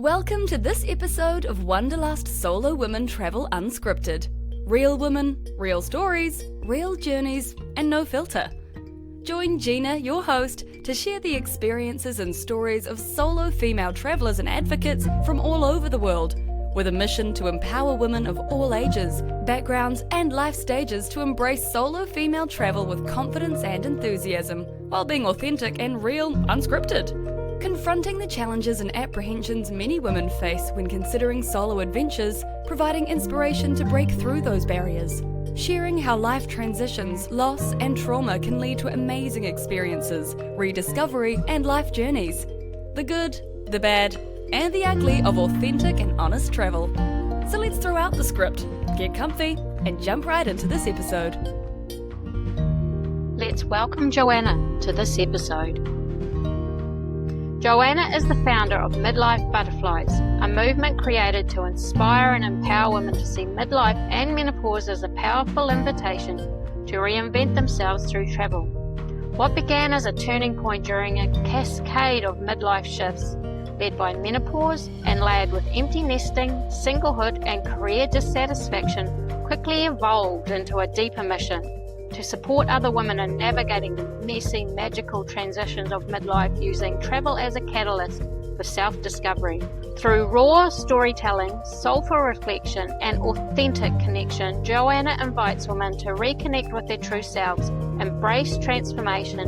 Welcome to this episode of Wanderlust Solo Women Travel Unscripted. Real women, real stories, real journeys, and no filter. Join Gina, your host, to share the experiences and stories of solo female travelers and advocates from all over the world, with a mission to empower women of all ages, backgrounds, and life stages to embrace solo female travel with confidence and enthusiasm, while being authentic and real, unscripted. Confronting the challenges and apprehensions many women face when considering solo adventures, providing inspiration to break through those barriers. Sharing how life transitions, loss, and trauma can lead to amazing experiences, rediscovery, and life journeys. The good, the bad, and the ugly of authentic and honest travel. So let's throw out the script, get comfy, and jump right into this episode. Let's welcome Joanna to this episode. Joanna is the founder of Midlife Butterflies, a movement created to inspire and empower women to see midlife and menopause as a powerful invitation to reinvent themselves through travel. What began as a turning point during a cascade of midlife shifts, led by menopause and layered with empty nesting, singlehood, and career dissatisfaction, quickly evolved into a deeper mission to support other women in navigating the messy, magical transitions of midlife using travel as a catalyst for self-discovery. Through raw storytelling, soulful reflection, and authentic connection, Joanna invites women to reconnect with their true selves, embrace transformation,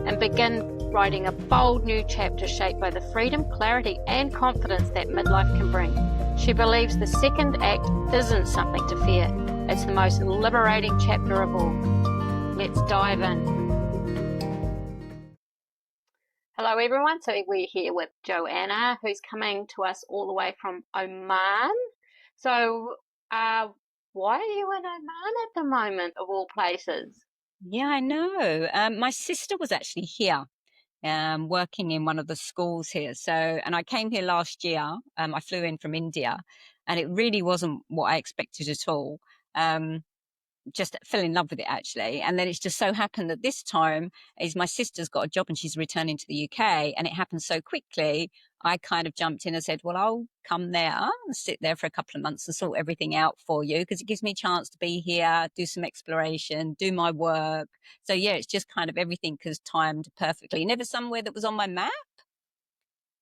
and begin writing a bold new chapter shaped by the freedom, clarity, and confidence that midlife can bring. She believes the second act isn't something to fear. It's the most liberating chapter of all. Let's dive in. Hello everyone, so we're here with Joanna, who's coming to us all the way from Oman. So why are you in Oman at the moment, of all places? Yeah, I know. My sister was actually here, working in one of the schools here. And I came here last year. I flew in from India, and it really wasn't what I expected at all. Just fell in love with it actually, and then it's just so happened that this time is my sister's got a job and she's returning to the UK, and it happened so quickly. I kind of jumped in and said, well, I'll come there and sit there for a couple of months and sort everything out for you, because it gives me a chance to be here, do some exploration, do my work. So yeah, it's just kind of everything has timed perfectly. Never somewhere that was on my map.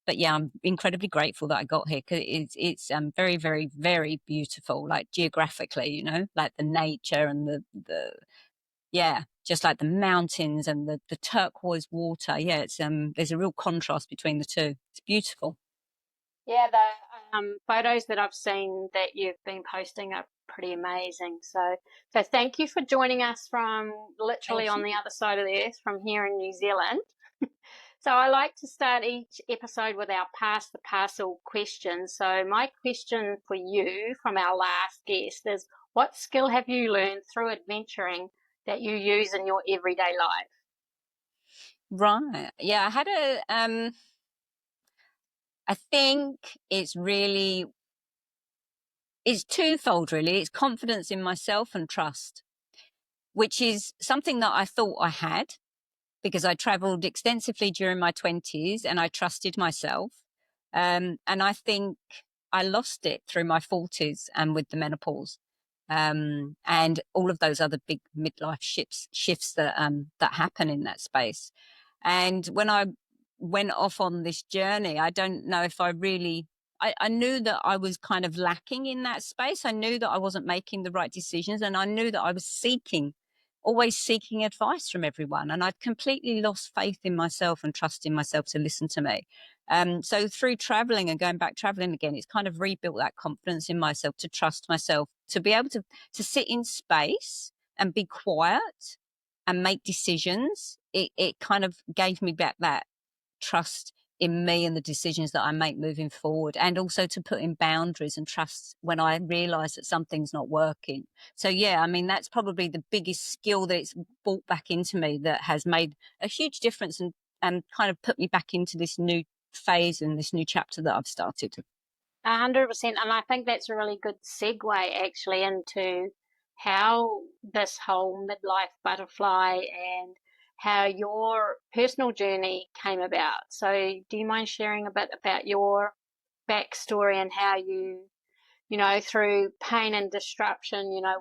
But yeah, I'm incredibly grateful that I got here, because it's very, very, very beautiful, like geographically, like the nature and yeah, just like the mountains and the turquoise water. Yeah, it's there's a real contrast between the two. It's beautiful. Yeah, the photos that I've seen that you've been posting are pretty amazing. So thank you for joining us from literally on the other side of the earth, from here in New Zealand. So I like to start each episode with our pass the parcel question. So my question for you from our last guest is, what skill have you learned through adventuring that you use in your everyday life? Right. Yeah, I had I think it's twofold really. It's confidence in myself and trust, which is something that I thought I had, because I traveled extensively during my 20s and I trusted myself. And I think I lost it through my 40s and with the menopause, and all of those other big midlife shifts that happen in that space. And when I went off on this journey, I don't know if I knew that I was kind of lacking in that space. I knew that I wasn't making the right decisions, and I knew that I was always seeking advice from everyone. And I'd completely lost faith in myself and trust in myself to listen to me. So through traveling and going back traveling again, it's kind of rebuilt that confidence in myself, to trust myself, to be able to sit in space and be quiet and make decisions. It kind of gave me back that trust in me and the decisions that I make moving forward, and also to put in boundaries and trust when I realize that something's not working. So yeah, I mean, that's probably the biggest skill that it's brought back into me, that has made a huge difference and kind of put me back into this new phase and this new chapter that I've started. 100%. And I think that's a really good segue actually into how this whole midlife butterfly and how your personal journey came about. So do you mind sharing a bit about your backstory and how you know, through pain and disruption, you know,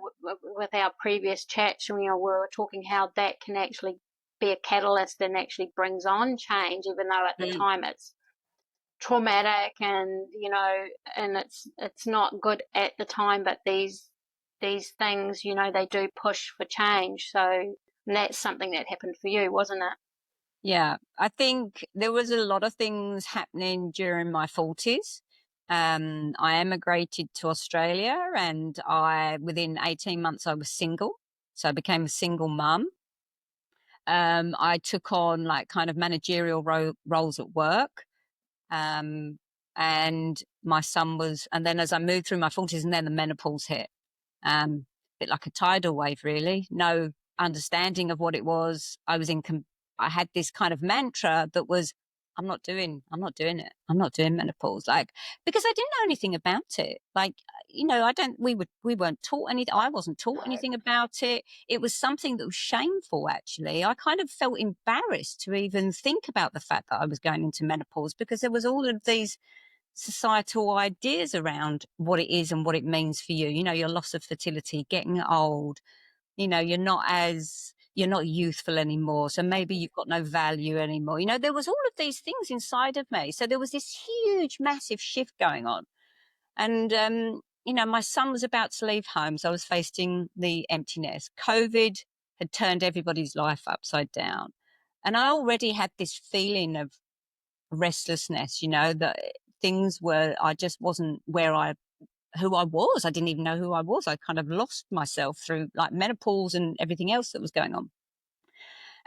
with our previous chats, you know, we were talking how that can actually be a catalyst and actually brings on change, even though at the time it's traumatic and, you know, and it's not good at the time, but these things, you know, they do push for change. So that's something that happened for you, wasn't it? Yeah, I think there was a lot of things happening during my 40s. I emigrated to Australia, and within 18 months, I was single. So I became a single mum. I took on like kind of managerial roles at work. Um, and my son and then as I moved through my 40s, and then the menopause hit. A bit like a tidal wave, really. No understanding of what it was. I had this kind of mantra that was, I'm not doing it. I'm not doing menopause. Like, because I didn't know anything about it. Like, you know, we weren't taught anything. I wasn't taught anything about it. It was something that was shameful, actually. I kind of felt embarrassed to even think about the fact that I was going into menopause, because there was all of these societal ideas around what it is and what it means for you. You know, your loss of fertility, getting old, you know, you're not youthful anymore. So maybe you've got no value anymore. You know, there was all of these things inside of me. So there was this huge, massive shift going on. And, you know, my son was about to leave home. So I was facing the emptiness. COVID had turned everybody's life upside down. And I already had this feeling of restlessness, you know, that I just wasn't who I was. I didn't even know who I was. I kind of lost myself through like menopause and everything else that was going on.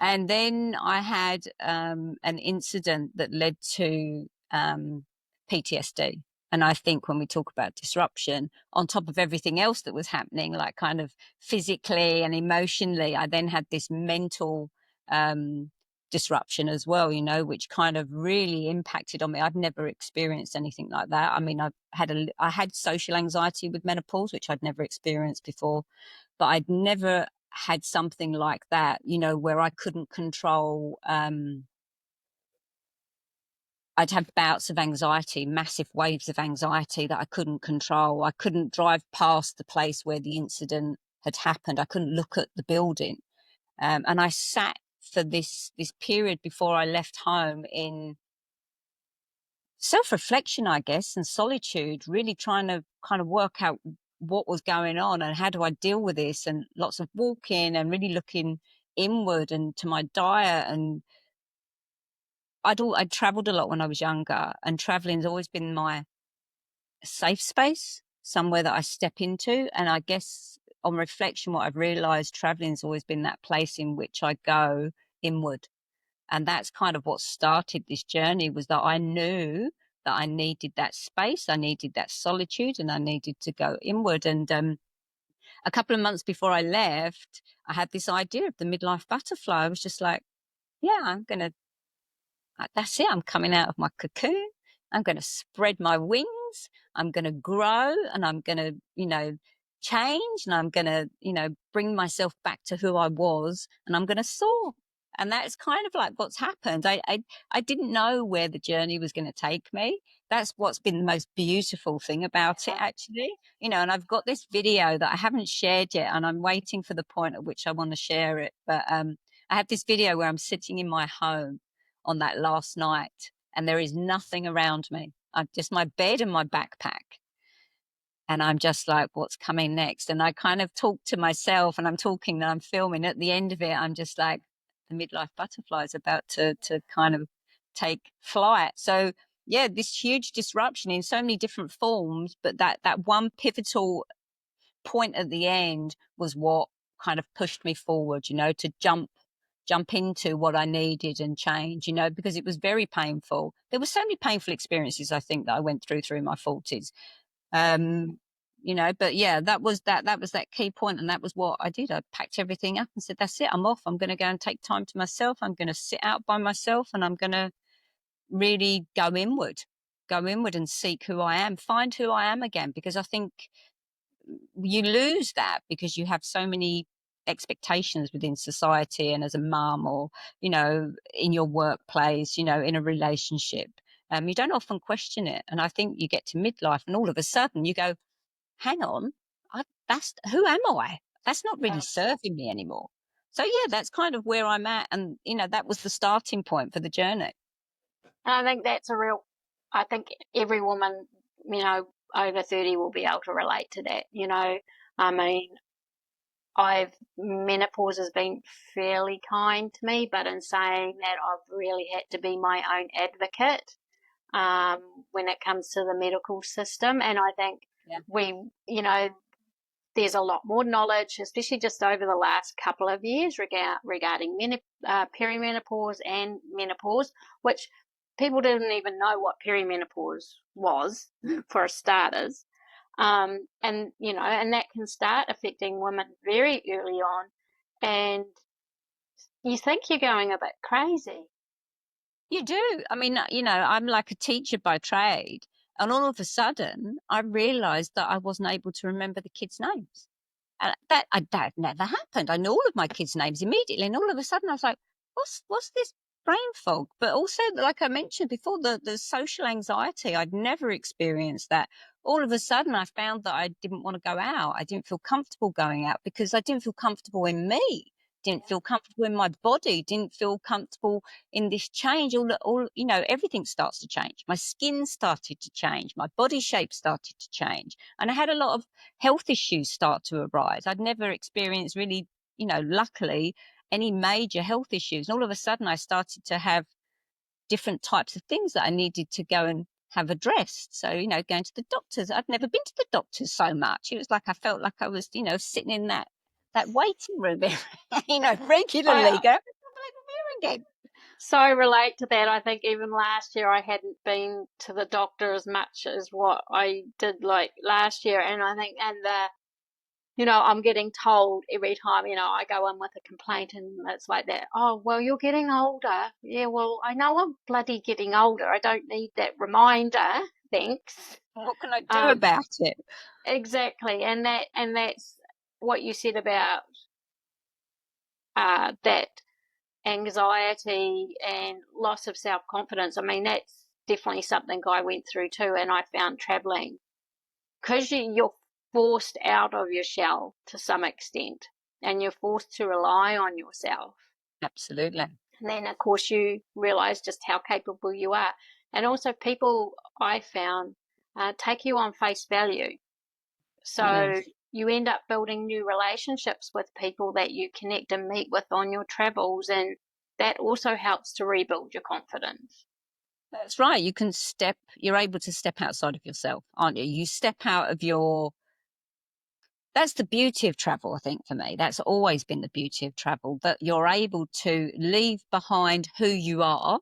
And then I had an incident that led to PTSD. And I think when we talk about disruption, on top of everything else that was happening, like kind of physically and emotionally, I then had this mental disruption as well, you know, which kind of really impacted on me. I've never experienced anything like that. I mean, I had social anxiety with menopause, which I'd never experienced before, but I'd never had something like that, you know, where I couldn't control. I'd have bouts of anxiety, massive waves of anxiety that I couldn't control. I couldn't drive past the place where the incident had happened. I couldn't look at the building. And I sat for this period before I left home in self-reflection, I guess, and solitude, really trying to kind of work out what was going on and how do I deal with this, and lots of walking and really looking inward and to my diet. And I'd traveled a lot when I was younger, and traveling's always been my safe space, somewhere that I step into. And I guess on reflection, what I've realized, traveling's always been that place in which I go inward. And that's kind of what started this journey, was that I knew that I needed that space, I needed that solitude, and I needed to go inward. And a couple of months before I left, I had this idea of the midlife butterfly. I was just like, yeah, that's it. I'm coming out of my cocoon. I'm going to spread my wings. I'm going to grow, and I'm going to, you know, change, and I'm going to, you know, bring myself back to who I was, and I'm going to soar. And that's kind of like what's happened. I didn't know where the journey was going to take me. That's what's been the most beautiful thing about it, actually. You know, and I've got this video that I haven't shared yet, and I'm waiting for the point at which I want to share it. But I have this video where I'm sitting in my home on that last night, and there is nothing around me. I've just my bed and my backpack. And I'm just like, what's coming next? And I kind of talk to myself, and I'm talking and I'm filming. At the end of it, I'm just like, the midlife butterfly is about to kind of take flight. So yeah, this huge disruption in so many different forms, but that one pivotal point at the end was what kind of pushed me forward, you know, to jump into what I needed and change, you know, because it was very painful. There were so many painful experiences, I think, that I went through my 40s. You know, but yeah, that was that key point, and that was what I did. I packed everything up and said, that's it, I'm off. I'm going to go and take time to myself. I'm going to sit out by myself, and I'm going to really go inward and seek who I am, find who I am again, because I think you lose that because you have so many expectations within society, and as a mum, or, you know, in your workplace, you know, in a relationship. You don't often question it. And I think you get to midlife and all of a sudden you go, hang on, who am I? That's not really serving me anymore. So yeah, that's kind of where I'm at. And, that was the starting point for the journey. And I think I think every woman, over 30 will be able to relate to that. I mean, menopause has been fairly kind to me, but in saying that, I've really had to be my own advocate when it comes to the medical system. And I think there's a lot more knowledge, especially just over the last couple of years regarding perimenopause and menopause, which people didn't even know what perimenopause was, for starters. And that can start affecting women very early on, and you think you're going a bit crazy. You do. I mean, I'm like a teacher by trade. And all of a sudden, I realized that I wasn't able to remember the kids' names. And that never happened. I knew all of my kids' names immediately. And all of a sudden, I was like, what's this brain fog? But also, like I mentioned before, the social anxiety, I'd never experienced that. All of a sudden, I found that I didn't want to go out. I didn't feel comfortable going out because I didn't feel comfortable in me. Didn't feel comfortable in my body, didn't feel comfortable in this change. Everything starts to change. My skin started to change. My body shape started to change. And I had a lot of health issues start to arise. I'd never experienced really, luckily, any major health issues. And all of a sudden I started to have different types of things that I needed to go and have addressed. So, going to the doctors. I'd never been to the doctors so much. It was like I felt like I was, sitting in that waiting room, regularly. Go, again. So relate to that. I think even last year I hadn't been to the doctor as much as what I did like last year, and I think I'm getting told every time I go in with a complaint, and it's like that. Oh, well, you're getting older. Yeah, well, I know I'm bloody getting older. I don't need that reminder. Thanks. What can I do about it? Exactly, and that's what you said about that anxiety and loss of self-confidence. I mean, that's definitely something I went through too, and I found traveling, because you're forced out of your shell to some extent, and you're forced to rely on yourself. Absolutely. And then, of course, you realize just how capable you are. And also, people, I found, take you on face value. So you end up building new relationships with people that you connect and meet with on your travels, and that also helps to rebuild your confidence. That's right. You're able to step outside of yourself, aren't you? You step out of that's the beauty of travel, I think, for me. That's always been the beauty of travel, that you're able to leave behind who you are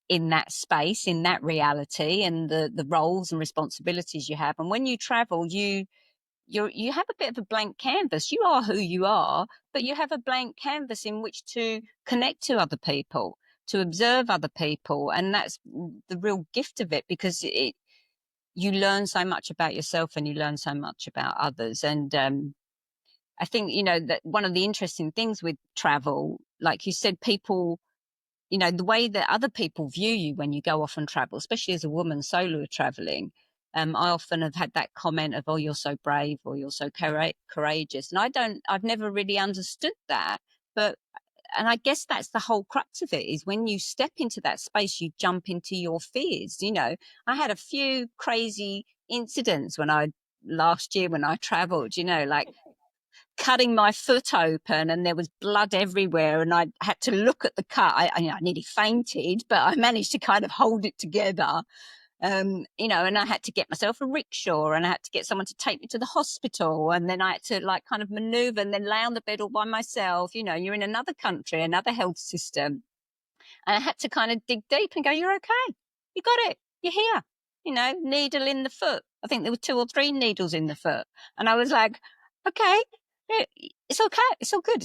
in that space, in that reality, and the roles and responsibilities you have. And when you travel, you have a bit of a blank canvas. You are who you are, but you have a blank canvas in which to connect to other people, to observe other people. And that's the real gift of it, because you learn so much about yourself and you learn so much about others. And I think, that one of the interesting things with travel, like you said, people, the way that other people view you when you go off and travel, especially as a woman solo traveling. I often have had that comment of, oh, you're so brave, or you're so courageous. And I've never really understood that. And I guess that's the whole crux of it, is when you step into that space, you jump into your fears. I had a few crazy incidents last year when I traveled, like cutting my foot open and there was blood everywhere, and I had to look at the cut. I nearly fainted, but I managed to kind of hold it together. And I had to get myself a rickshaw, and I had to get someone to take me to the hospital, and then I had to like kind of maneuver and then lay on the bed all by myself. You're in another country, another health system, and I had to kind of dig deep and go, you're okay, you got it, you're here. Needle in the foot. I think there were 2 or 3 needles in the foot, and I was like, okay, it's okay, it's all good.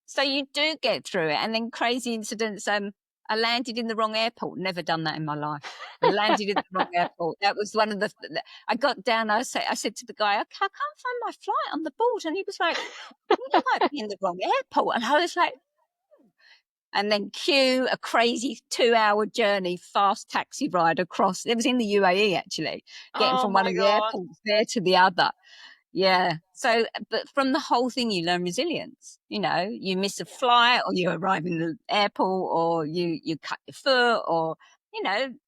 So you do get through it. And then crazy incidents. I landed in the wrong airport. Never done that in my life. I landed in the wrong airport. That was one of I got down. I said to the guy, I can't find my flight on the board. And he was like, you might be in the wrong airport. And I was like, and then cue a crazy 2-hour journey, fast taxi ride across. It was in the UAE, actually, getting Oh from one my of the God. airports there to the other. Yeah. So, but from the whole thing, you learn resilience. You miss a flight, or you arrive in the airport, or you cut your foot, or,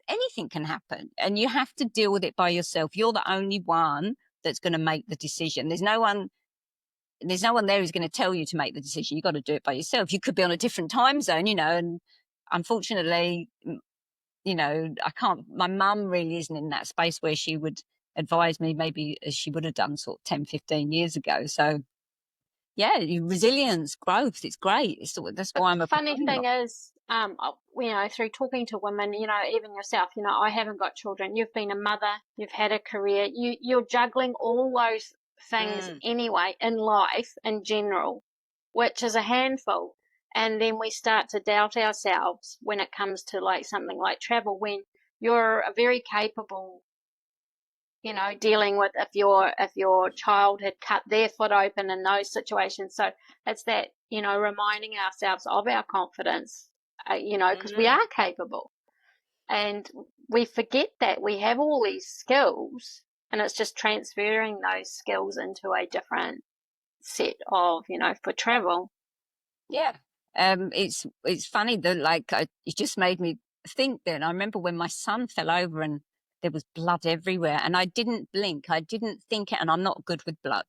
anything can happen. And you have to deal with it by yourself. You're the only one that's going to make the decision. There's no one there who's going to tell you to make the decision. You've got to do it by yourself. You could be on a different time zone, and unfortunately, I can't, my mum really isn't in that space where she would advise me maybe as she would have done sort of 10, 15 years ago. So yeah, resilience, growth, it's great. That's But why the I'm a funny proponent thing of. is, through talking to women, even yourself, I haven't got children. You've been a mother, you've had a career, you're juggling all those things Mm, anyway in life in general, which is a handful. And then we start to doubt ourselves when it comes to like something like travel, when you're a very capable, dealing with if your child had cut their foot open in those situations. So it's that, reminding ourselves of our confidence, because we mm. are capable, and we forget that we have all these skills, and it's just transferring those skills into a different set of, for travel. Yeah. It's funny that it just made me think then. I remember when my son fell over and there was blood everywhere, and I didn't blink. I didn't think it, and I'm not good with blood.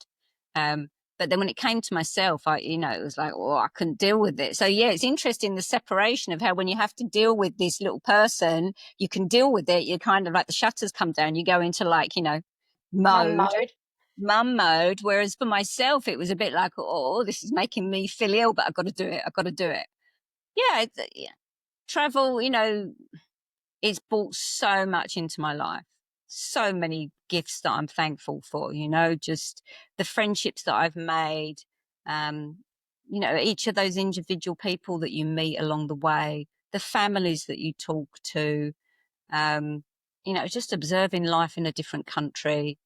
Um, but then when it came to myself, it was like, oh, I couldn't deal with it. So yeah, it's interesting the separation of how when you have to deal with this little person, you can deal with it. You kind of like the shutters come down, you go into Mum mode mode. mum mode. Whereas for myself, it was a bit like, oh, this is making me feel ill, but I've got to do it. I've got to do it. Yeah, yeah. Travel, it's brought so much into my life. So many gifts that I'm thankful for, just the friendships that I've made, um, each of those individual people that you meet along the way, the families that you talk to, um, just observing life in a different country.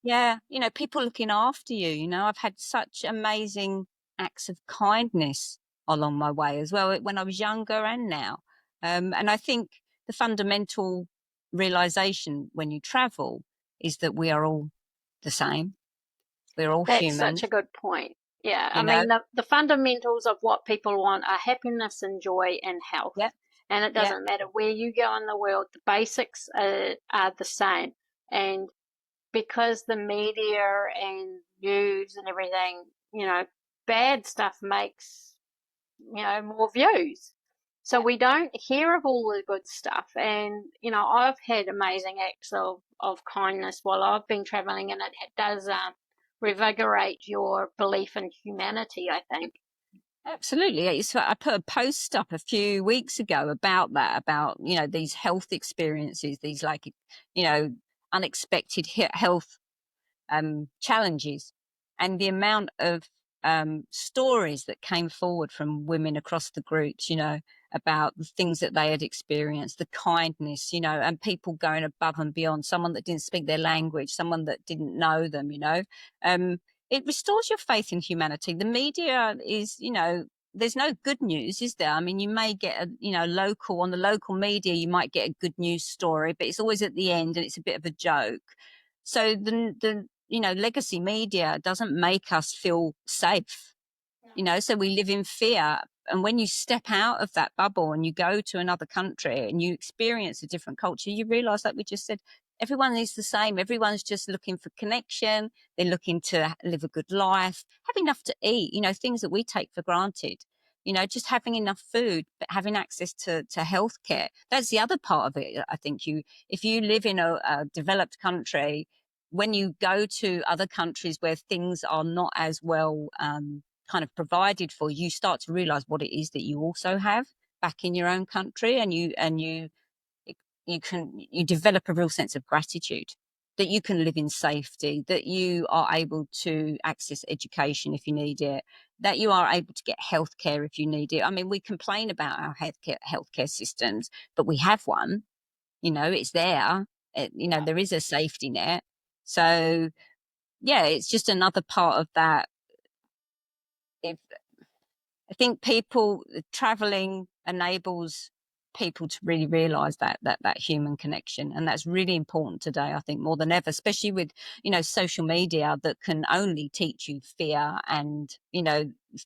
Yeah. Yeah, people looking after you. I've had such amazing acts of kindness along my way as well when I was younger and now. And I think the fundamental realization when you travel is that we are all the same. We're all That's such humans, a good point. Yeah, I you know? mean, the fundamentals of what people want are happiness and joy and health. Yeah, And it yeah, doesn't matter where you go in the world, the basics are the same. And because the media and news and everything, bad stuff makes, more views. So we don't hear of all the good stuff. And, I've had amazing acts of kindness while I've been traveling, and it does revigorate your belief in humanity, I think. absolutely. I put a post up a few weeks ago about that, about, these health experiences, these you know, unexpected health challenges, and the amount of stories that came forward from women across the groups, about the things that they had experienced, the kindness, and people going above and beyond, someone that didn't speak their language, someone that didn't know them, um, it restores your faith in humanity. The media is, there's no good news, is there? I mean, you may get on the local media, you might get a good news story, but it's always at the end and it's a bit of a joke. So the legacy media doesn't make us feel safe, so we live in fear. And when you step out of that bubble and you go to another country and you experience a different culture, you realize, like we just said, everyone is the same. Everyone's just looking for connection. They're looking to live a good life, have enough to eat, things that we take for granted. Just having enough food, but having access to healthcare. That's the other part of it. I think if you live in a developed country, when you go to other countries where things are not as well kind of provided for, you start to realize what it is that you also have back in your own country, and you develop a real sense of gratitude that you can live in safety, that you are able to access education if you need it, that you are able to get healthcare if you need it. I mean, we complain about our healthcare systems, but we have one. It's there. There is a safety net. So yeah, it's just another part of that. If I think traveling enables people to really realize that human connection, and that's really important today, I think, more than ever, especially with social media that can only teach you fear, and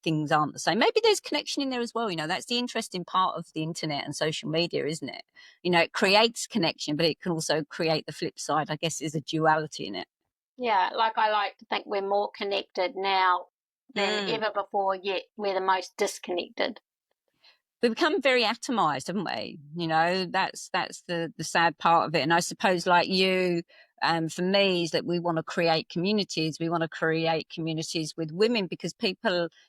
things aren't the same. Maybe there's connection in there as well. That's the interesting part of the internet and social media, isn't it? It creates connection, but it can also create the flip side. I guess there's a duality in it. Yeah, like I like to think we're more connected now than ever before, yet we're the most disconnected. We've become very atomized, haven't we? That's the sad part of it. And I suppose, like you, for me, is that we want to create communities. We want to create communities with women, because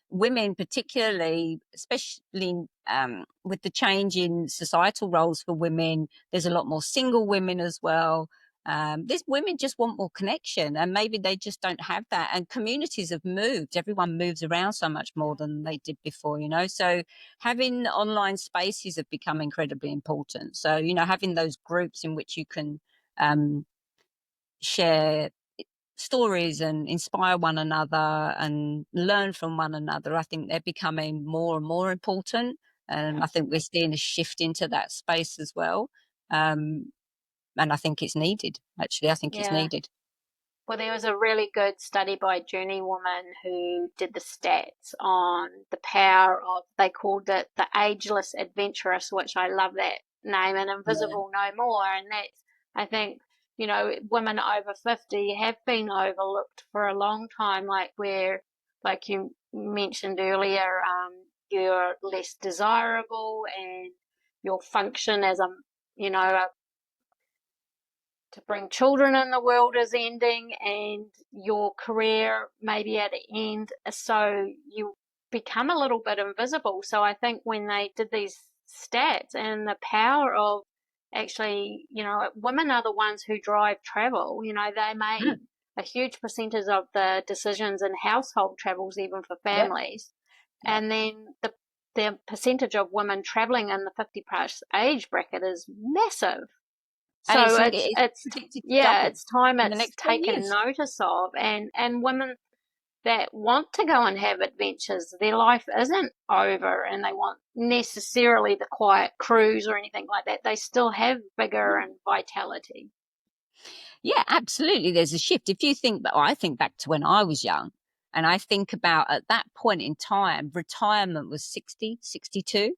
women particularly, especially with the change in societal roles for women, there's a lot more single women as well. These women just want more connection, and maybe they just don't have that. And communities have moved. Everyone moves around so much more than they did before, So having online spaces have become incredibly important. So, having those groups in which you can share stories and inspire one another and learn from one another, I think they're becoming more and more important. And I think we're seeing a shift into that space as well. And I think it's needed, actually. I think it's needed. Well, there was a really good study by a journey woman who did the stats on the power of, they called it the ageless adventurous, which I love that name, and invisible no more. And that's, I think, women over 50 have been overlooked for a long time, like you mentioned earlier, you're less desirable, and your function as a to bring children in the world is ending, and your career maybe at an end, so you become a little bit invisible. So I think when they did these stats and the power of actually, women are the ones who drive travel, they make a huge percentage of the decisions in household travels, even for families. And then the percentage of women traveling in the 50 plus age bracket is massive. So it's time it's taken notice of, and women that want to go and have adventures, their life isn't over, and they want necessarily the quiet cruise or anything like that. They still have vigor and vitality. Yeah, absolutely. There's a shift. If you think, I think back to when I was young, and I think about at that point in time, retirement was 60, 62.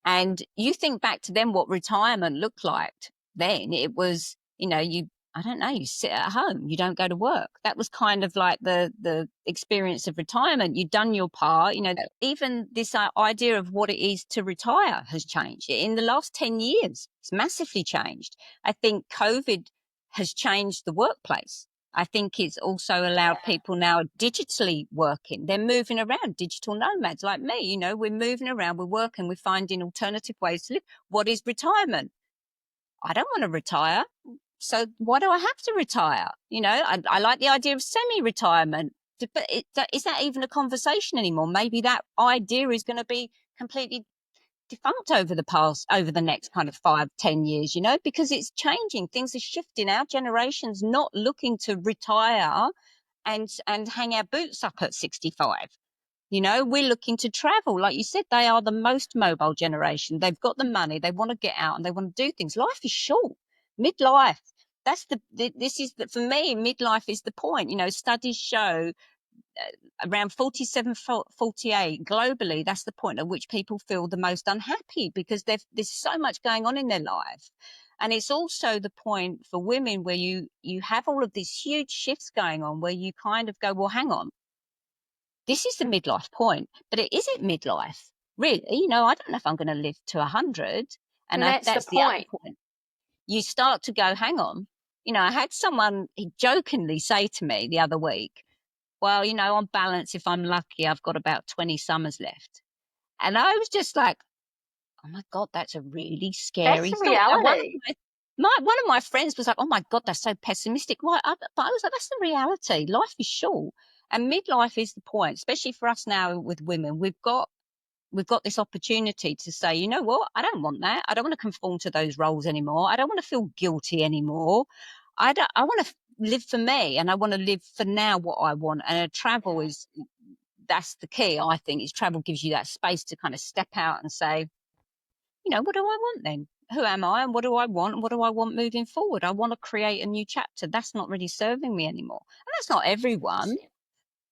And you think back to then what retirement looked like then. It was, I don't know, you sit at home, you don't go to work. That was kind of like the experience of retirement. You've done your part. Even this idea of what it is to retire has changed. In the last 10 years, it's massively changed. I think COVID has changed the workplace. I think it's also allowed people now digitally working. They're moving around, digital nomads like me. We're moving around, we're working, we're finding alternative ways to live. What is retirement? I don't want to retire. So why do I have to retire? I like the idea of semi-retirement, but is that even a conversation anymore? Maybe that idea is going to be completely defunct over the next kind of 5-10 years, because it's changing. Things are shifting. Our generation's not looking to retire and hang our boots up at 65. We're looking to travel. Like you said, they are the most mobile generation. They've got the money, they want to get out and they want to do things. Life is short. Midlife, for me, midlife is the point. Studies show around 47, 48 globally, that's the point at which people feel the most unhappy, because there's so much going on in their life. And it's also the point for women where you have all of these huge shifts going on, where you kind of go, well, hang on, this is the midlife point, but is it midlife? Really? I don't know if I'm going to live to 100. And that's the other point. You start to go, hang on. I had someone jokingly say to me the other week, well, on balance, if I'm lucky, I've got about 20 summers left. And I was just like, oh my God, that's a really scary thought. Reality. One of my friends was like, oh my God, that's so pessimistic. Why? But I was like, that's the reality. Life is short. And midlife is the point, especially for us now with women. We've got this opportunity to say, you know what? I don't want that. I don't want to conform to those roles anymore. I don't want to feel guilty anymore. I want to live for me, and I want to live for now what I want. And travel is that's the key, I think, is travel gives you that space to kind of step out and say, what do I want then? Who am I and what do I want and what do I want moving forward? I want to create a new chapter. That's not really serving me anymore. And that's not everyone,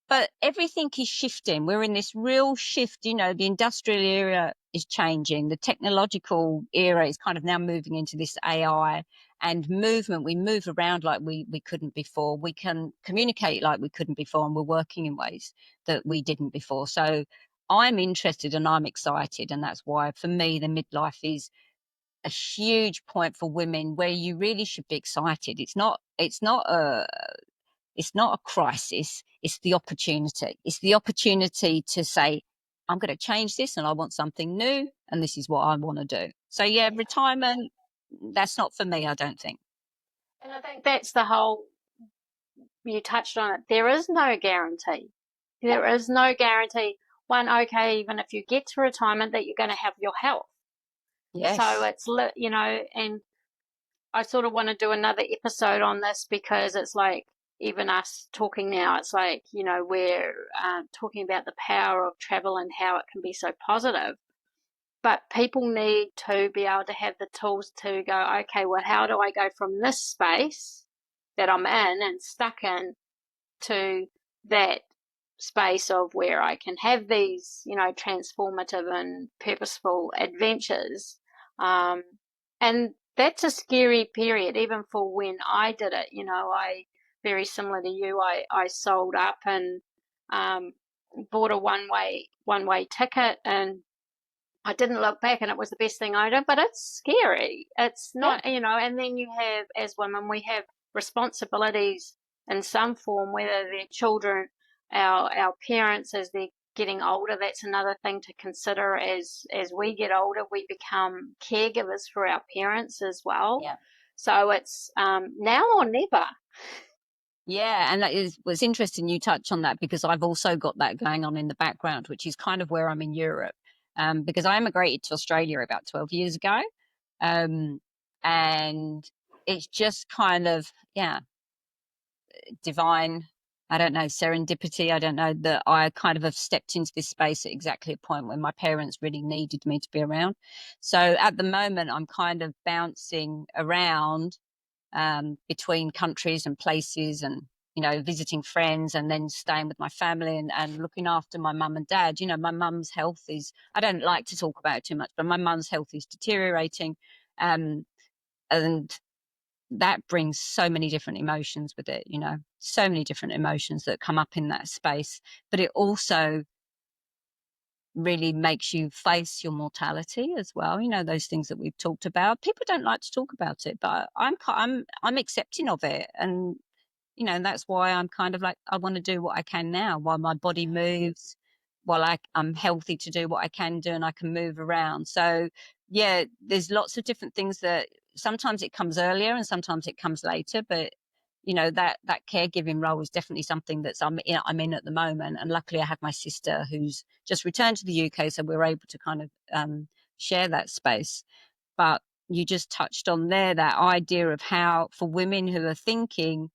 but everything is shifting. We're in this real shift. The industrial era is changing. The technological era is kind of now moving into this AI and movement. We move around like we couldn't before. We can communicate like we couldn't before, and we're working in ways that we didn't before. So I'm interested and I'm excited. And that's why for me, the midlife is a huge point for women where you really should be excited. It's not a crisis. It's the opportunity. It's the opportunity to say, I'm going to change this and I want something new. And this is what I want to do. So yeah, retirement, that's not for me, I don't think. And I think that's the whole, you touched on it. There is no guarantee. There is no guarantee. One, okay, even if you get to retirement, that you're going to have your health. Yes. So it's, and I sort of want to do another episode on this because it's like, even us talking now, it's like, we're talking about the power of travel and how it can be so positive. But people need to be able to have the tools to go, okay, well, how do I go from this space that I'm in and stuck in to that space of where I can have these, transformative and purposeful adventures. And that's a scary period, even for when I did it. I, very similar to you, I sold up and bought a one-way ticket, and I didn't look back, and it was the best thing I did, but it's scary. It's not, and then you have, as women, we have responsibilities in some form, whether they're children, our parents as they're getting older. That's another thing to consider as we get older. We become caregivers for our parents as well. Yeah. So it's now or never. Yeah, and that was interesting you touch on that, because I've also got that going on in the background, which is kind of where I'm in Europe, because I immigrated to Australia about 12 years ago, and it's just kind of, divine, I don't know, serendipity, I don't know, that I kind of have stepped into this space at exactly a point when my parents really needed me to be around. So at the moment, I'm kind of bouncing around between countries and places, and visiting friends, and then staying with my family, and looking after my mum and dad. My mum's health is, I don't like to talk about it too much, but my mum's health is deteriorating, and that brings so many different emotions with it, so many different emotions that come up in that space. But it also really makes you face your mortality as well. Those things that we've talked about. People don't like to talk about it, but I'm accepting of it, and that's why I'm kind of like, I want to do what I can now while my body moves, while I'm healthy to do what I can do, and I can move around. So yeah, there's lots of different things that sometimes it comes earlier and sometimes it comes later, but that caregiving role is definitely something I'm in at the moment. And luckily I have my sister who's just returned to the UK, so we're able to kind of share that space. But you just touched on there that idea of how, for women who are thinking,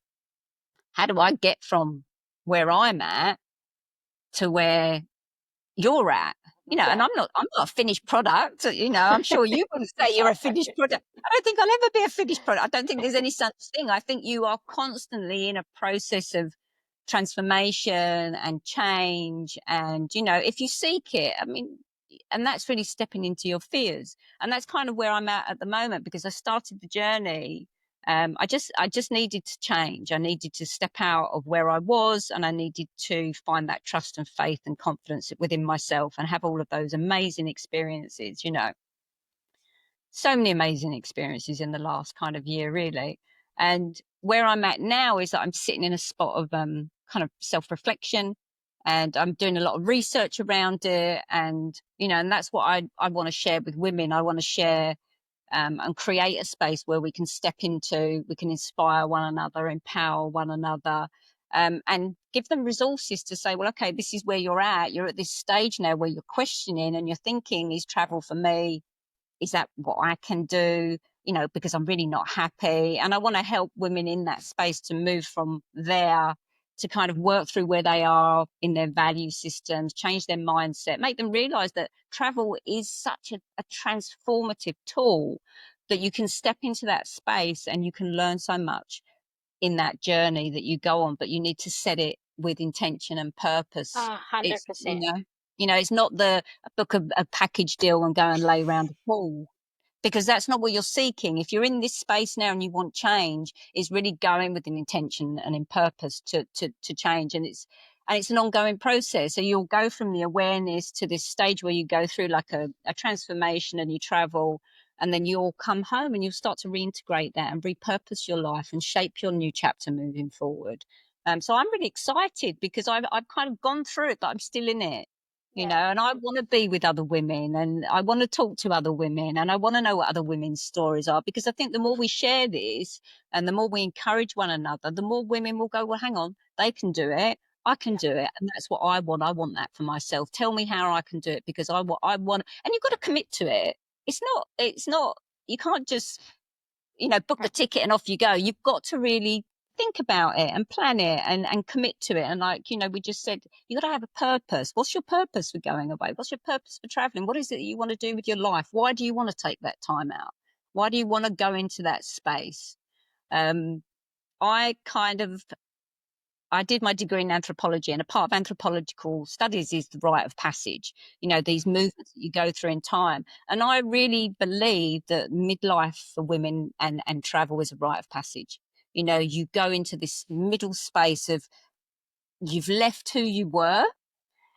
how do I get from where I'm at to where you're at? And I'm not a finished product. I'm sure you wouldn't say you're a finished product. I don't think I'll ever be a finished product. I don't think there's any such thing. I think you are constantly in a process of transformation and change. And, if you seek it, and that's really stepping into your fears. And that's kind of where I'm at the moment, because I started the journey. I just needed to change. I needed to step out of where I was, and I needed to find that trust and faith and confidence within myself, and have all of those amazing experiences, so many amazing experiences in the last kind of year, really. And where I'm at now is that I'm sitting in a spot of kind of self-reflection, and I'm doing a lot of research around it. And, and that's what I want to share with women. I want to share and create a space where we can step into, we can inspire one another, empower one another, and give them resources to say, well, okay, this is where you're at. You're at this stage now where you're questioning and you're thinking, is travel for me? Is that what I can do? Because I'm really not happy. And I want to help women in that space to move from there to kind of work through where they are in their value systems, change their mindset, make them realize that travel is such a transformative tool, that you can step into that space and you can learn so much in that journey that you go on, but you need to set it with intention and purpose. It's, 100%. it's not the book a package deal and go and lay around the pool, because that's not what you're seeking. If you're in this space now and you want change, is really going with an intention and in purpose to change. And it's an ongoing process. So you'll go from the awareness to this stage where you go through like a transformation, and you travel, and then you'll come home and you'll start to reintegrate that and repurpose your life and shape your new chapter moving forward. So I'm really excited because I've kind of gone through it, but I'm still in it. And I want to be with other women, and I want to talk to other women, and I want to know what other women's stories are, because I think the more we share this and the more we encourage one another, the more women will go, well, hang on, they can do it. I can do it. And that's what I want. I want that for myself. Tell me how I can do it, because I want, and you've got to commit to it. It's not, you can't just, book the ticket and off you go. You've got to really think about it and plan it and commit to it. And we just said, you got to have a purpose. What's your purpose for going away? What's your purpose for traveling? What is it that you want to do with your life? Why do you want to take that time out? Why do you want to go into that space? I kind of I did my degree in anthropology, and a part of anthropological studies is the rite of passage, these movements that you go through in time. And I really believe that midlife for women and travel is a rite of passage. You go into this middle space of, you've left who you were,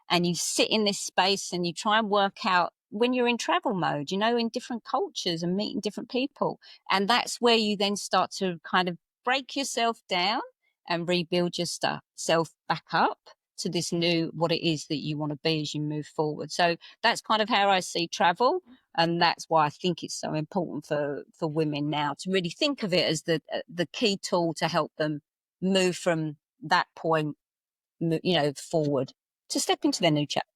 and you sit in this space and you try and work out, when you're in travel mode, in different cultures and meeting different people. And that's where you then start to kind of break yourself down and rebuild yourself back up to this new, what it is that you want to be as you move forward. So that's kind of how I see travel. And that's why I think it's so important for women now to really think of it as the key tool to help them move from that point, forward, to step into their new chapter.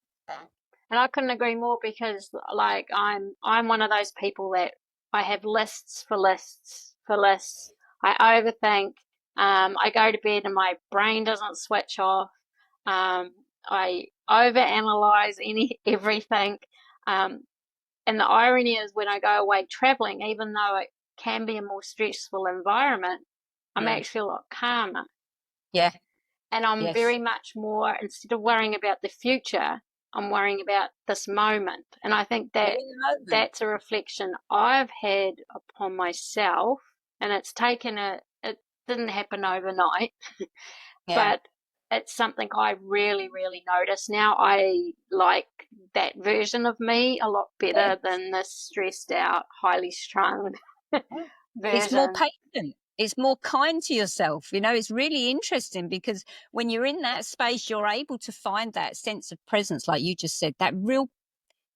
And I couldn't agree more, because like I'm one of those people that I have lists for lists for lists. I overthink. I go to bed and my brain doesn't switch off. I overanalyze everything. And the irony is, when I go away traveling, even though it can be a more stressful environment, I'm actually a lot calmer. Yeah. And I'm very much more, instead of worrying about the future, I'm worrying about this moment. And I think that that's a reflection I've had upon myself. And it didn't happen overnight, but it's something I really, really notice now. I like that version of me a lot better than this stressed out, highly strung version. It's more patient. It's more kind to yourself. It's really interesting, because when you're in that space, you're able to find that sense of presence, like you just said, that real,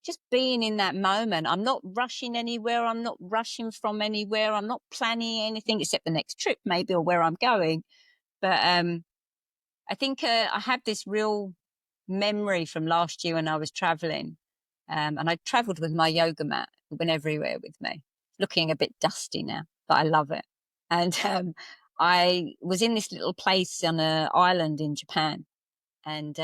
just being in that moment. I'm not rushing anywhere. I'm not rushing from anywhere. I'm not planning anything except the next trip, maybe, or where I'm going. But I think I have this real memory from last year when I was traveling. And I traveled with my yoga mat. It went everywhere with me. Looking a bit dusty now, but I love it. And I was in this little place on an island in Japan. And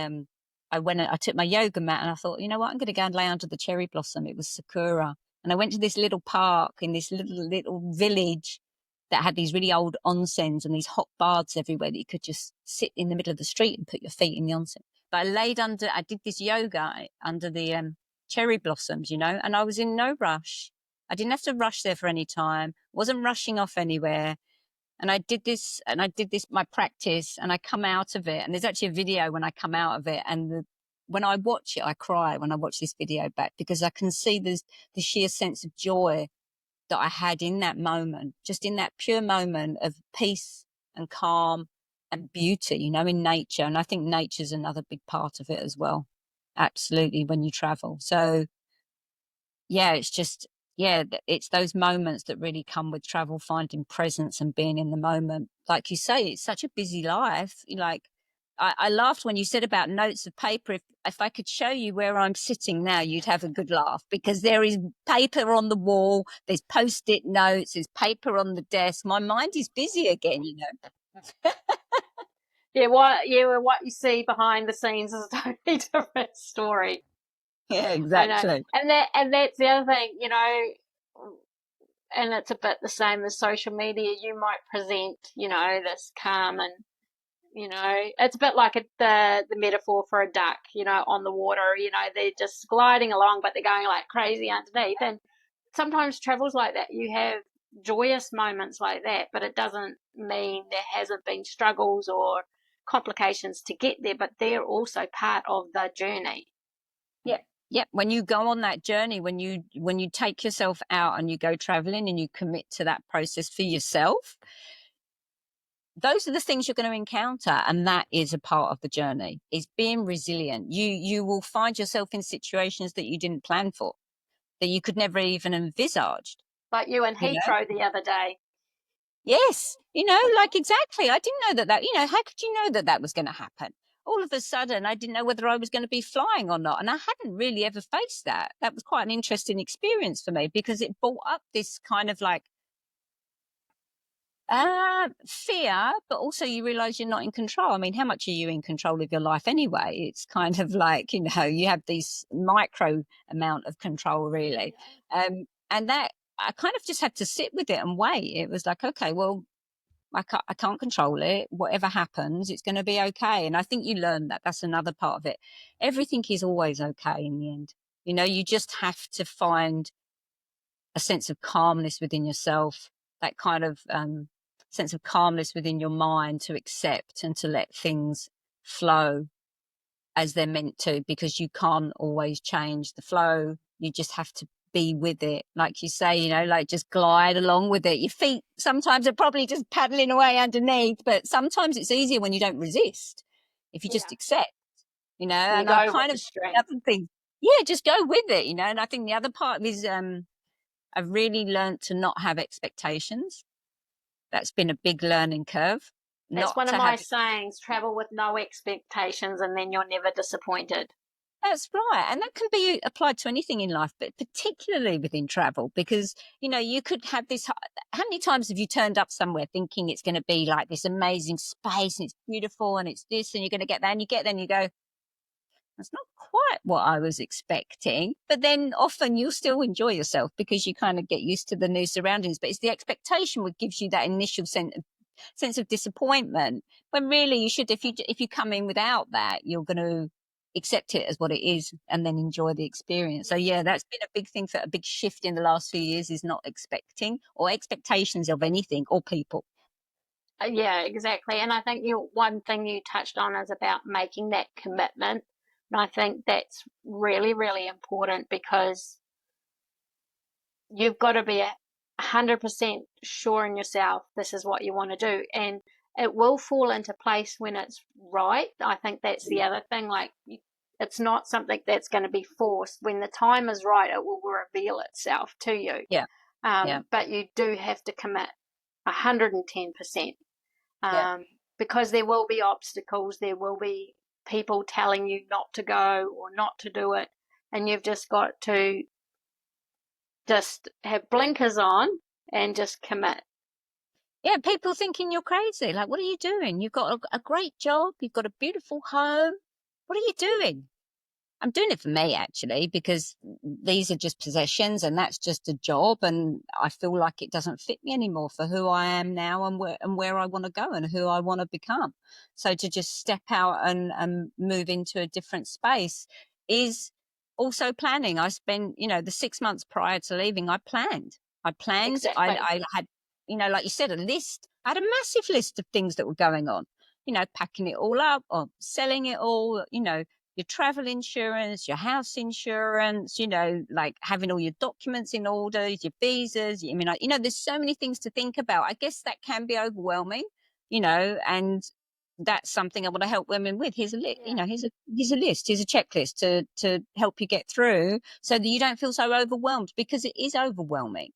I took my yoga mat and I thought, you know what, I'm going to go and lay under the cherry blossom. It was Sakura. And I went to this little park in this little village that had these really old onsens and these hot baths everywhere that you could just sit in the middle of the street and put your feet in the onsen. But I did this yoga under the cherry blossoms, and I was in no rush. I didn't have to rush there for any time. Wasn't rushing off anywhere. And I did this, my practice, and I come out of it. And there's actually a video when I come out of it. And when I watch it, I cry when I watch this video back, because I can see the sheer sense of joy that I had in that moment, just in that pure moment of peace and calm and beauty, in nature. And I think nature's another big part of it as well. Absolutely, when you travel. So it's those moments that really come with travel, finding presence and being in the moment. Like you say, it's such a busy life. I laughed when you said about notes of paper. If I could show you where I'm sitting now, you'd have a good laugh, because there is paper on the wall, there's Post-it notes, there's paper on the desk. My mind is busy again, what you see behind the scenes is a totally different story. Yeah, I know. exactly. And that's the other thing, and it's a bit the same as social media. You might present, this calm and, it's a bit like the metaphor for a duck, on the water. They're just gliding along, but they're going like crazy underneath. And sometimes travel's like that. You have joyous moments like that, but it doesn't mean there hasn't been struggles or complications to get there, but they're also part of the journey. Yeah. Yeah. When you go on that journey, when you take yourself out and you go traveling and you commit to that process for yourself, those are the things you're going to encounter, and that is a part of the journey, is being resilient. You will find yourself in situations that you didn't plan for, that you could never even envisage. Like you in you know Heathrow the other day. yes, like exactly. I didn't know that how could you know that was going to happen? All of a sudden I didn't know whether I was going to be flying or not, and I hadn't really ever faced that. That was quite an interesting experience for me, because it brought up this kind of like fear, but also you realize you're not in control. I mean, how much are you in control of your life anyway? It's kind of like, you have this micro amount of control, really. And that I kind of just had to sit with it and wait. It was like, okay, well, I can't control it. Whatever happens, it's going to be okay. And I think you learn that. That's another part of it. Everything is always okay in the end. You just have to find a sense of calmness within yourself, that kind of sense of calmness within your mind, to accept and to let things flow as they're meant to, because you can't always change the flow. You just have to be with it. Like you say, like just glide along with it. Your feet sometimes are probably just paddling away underneath, but sometimes it's easier when you don't resist, if you just accept, You and I go with kind the of, strength. the other thing, yeah, just go with it, and I think the other part is, I've really learned to not have expectations. That's been a big learning curve. That's Not one of to my have. sayings: travel with no expectations and then you're never disappointed. That's right. And that can be applied to anything in life, but particularly within travel, because, you could have this. How many times have you turned up somewhere thinking it's going to be like this amazing space and it's beautiful and it's this and you're going to get that, and you get there and you go, that's not quite what I was expecting. But then often you'll still enjoy yourself because you kind of get used to the new surroundings. But it's the expectation what gives you that initial sense of disappointment, when really you should, if you come in without that, you're going to accept it as what it is and then enjoy the experience. So yeah, that's been a big thing, for a big shift in the last few years, is not expecting or expectations of anything or people. Yeah, exactly. And I think one thing you touched on is about making that commitment. And I think that's really, really important, because you've got to be 100% sure in yourself this is what you want to do. And it will fall into place when it's right. I think that's the other thing. Like, it's not something that's going to be forced. When the time is right, it will reveal itself to you. Yeah. Yeah. But you do have to commit 110%. Yeah. Because there will be obstacles, there will be people telling you not to go or not to do it, and you've just got to just have blinkers on and just commit. Yeah, people thinking you're crazy. Like, what are you doing? You've got a great job. You've got a beautiful home. What are you doing? I'm doing it for me, actually, because these are just possessions and that's just a job. And I feel like it doesn't fit me anymore for who I am now and where I want to go and who I want to become. So to just step out and move into a different space is also planning. I spent, the 6 months prior to leaving, I planned. Exactly. I had, like you said, a list. I had a massive list of things that were going on, packing it all up or selling it all, your travel insurance, your house insurance, like having all your documents in order, your visas. I mean, there's so many things to think about. I guess that can be overwhelming, and that's something I want to help women with. Here's a list, here's a list, here's a checklist to help you get through, so that you don't feel so overwhelmed, because it is overwhelming.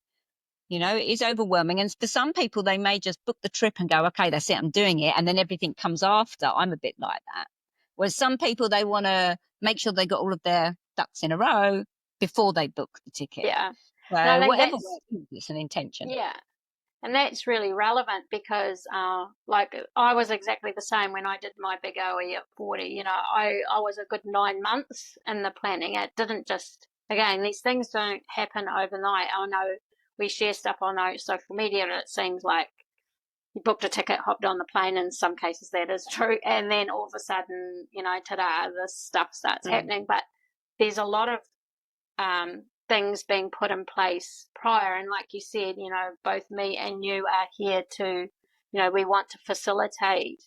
It is overwhelming. And for some people, they may just book the trip and go, okay, that's it, I'm doing it. And then everything comes after. I'm a bit like that. Whereas some people, they want to make sure they got all of their ducks in a row before they book the ticket. Yeah. And I So think whatever that's, works, it's an intention. yeah. And that's really relevant because, like, I was exactly the same when I did my big OE at 40. You know, I was a good 9 months in the planning. It didn't just, again, these things don't happen overnight. I know we share stuff on our social media, and it seems like you booked a ticket, hopped on the plane. In some cases, that is true. And then all of a sudden, you know, ta-da, this stuff starts happening. But there's a lot of things being put in place prior. And like you said, you know, both me and you are here to, you know, we want to facilitate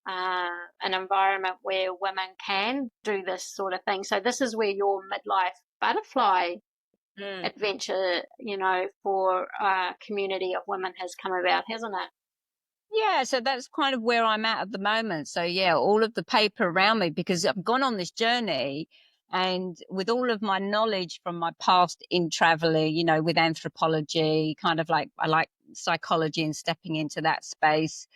an environment where women can do this sort of thing. So this is where your midlife butterfly adventure, you know, for a community of women has come about, hasn't it? Yeah, so that's kind of where I'm at the moment. So yeah, all of the paper around me, because I've gone on this journey, and with all of my knowledge from my past in traveling, you know, with anthropology, kind of like I like psychology and stepping into that space.